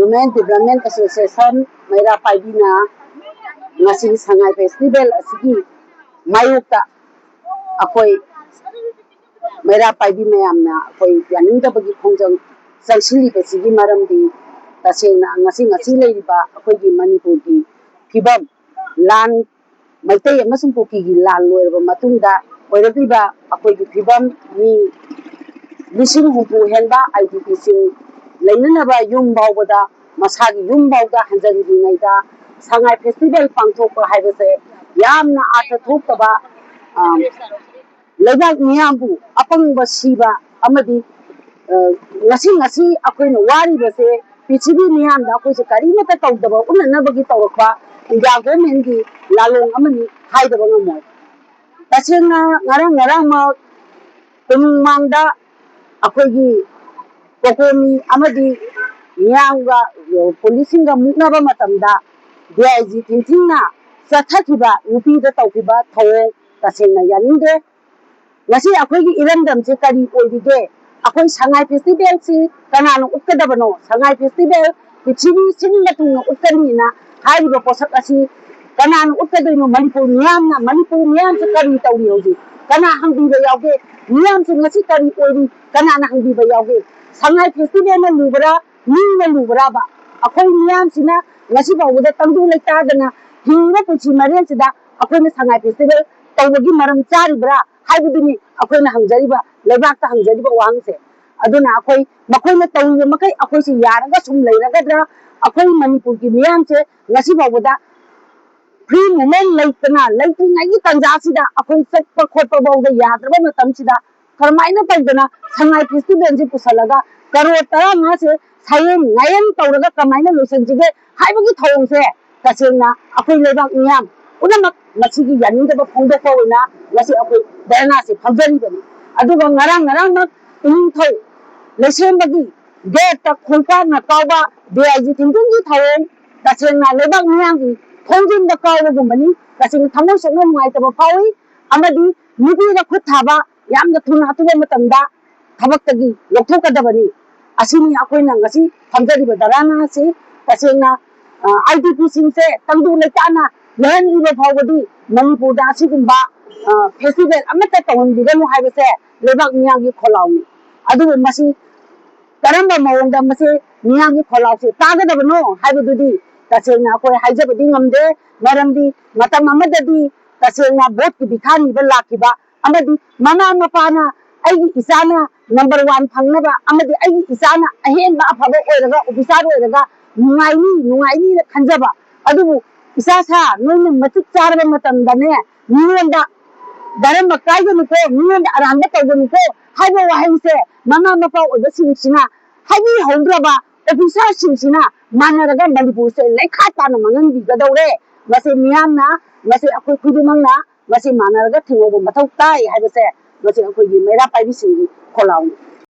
Women Development Association Maira Paibina ngasi Sangai Festival asigi mayukta akoi Maira Paibi mayamna akoi yaninda bagi khongjang sangsili besigi maramdi tasena ngasi leiba akoi gi Manipur gi phibam lan maitai amasung poki gi lan loirba matungda oirabiba akoi gi phibam ni lising hupu henba IDP sing lainanaba yum bawbada masagi yum bawda hanjangi ngaida Sangai Festival pangthokpa haibase yamna artha thokaba leibak miyambu apangba siba amadi ngasi akoina wari base pichibi miyamda akoise karimata tawdaba unanabagi tawrakpa India government gi lalong amani haidaba ngamoy tasengna ngarang ma tumangda akoigi kokomi amadi miyamga policinga muknaba matamda DIG thintingna sathakiba UP da tawkiba thawong tasengna yaninde ngasi akoigi irandam se kari oidige akoi Sangai Festival si kanano utkadabano Sangai Festival pichibi sinna tungno utkadina haiba posak asi kanano utkadino Manipur miyam se kari tawri hoji kana hangbiba yawge miyam se ngasi kari oiri kanana hangbiba yawge Sangai Festival na lubra ni na lubra ba akoi miyam sina ngasi bawda tangdu leitadana hinga puchi marian sida akoina Sangai Festival tawgi maram charibra haibuduni akoina hangjariba leibakta hangjariba wangse aduna akoi makoina tawga makai akoi si yaraga sum leiragadra akoi Manipur ki miyam se ngasi bawda free movement leitna ngai tanja sida akoi sakpa khotpa bawda yadraba matam sida karmaina tawdana Sangai Festival ji pusalaga karo tara nga se sayen ngayen tawraga kamaina losanjige haibagi thawongse tasengna akoi leibak miyam unamak masigi yanindaba phongdokpa oina ngasi akoi dharna se phamjaribani aduga ngarang mak thaw lesembagi gate ta khongpa na kawba DIG thinting gi thawong tasengna leibak miyam gi thongjin da kawba gumbani taseng thamoi sokna ngai pawi amadi nubi da khut thaba yamna thuna tuba matamda thabaktagi loktokadabani asini akoina ngasi phamjariba dharana se tasengna IDP singse tangdu leitana lehan iba phawbadi Manipur da asigumba festival amata tawonbiganu haibase leibak miyamgi kholawni adubu masi karamba mawongda mase miyamgi kholawse tagadabano haibadudi tasengna akoi haijabadi ngamde maramdi matam amadadi tasengna vote ki bikhani ba lakiba amadi mama mapana aigi isana number 1 phangnaba amadi aigi isana ahenba afaba oiraga officer oiraga nungaini na khanjaba adubu isasa noina matik charaba matamdane niyonda daramba kaiganu ko niyonda aranda tawganu ko haiba wahengse mama mapa oiba singsina haibi hongdraba officer singsina manaraga Manipur se lekha tana manganbi gadawre ngase miyamna ngase akoi khudumangna ngase manaraga thingoba mathau tai haibase ngase akoi gi Maira Paibi singi kholawni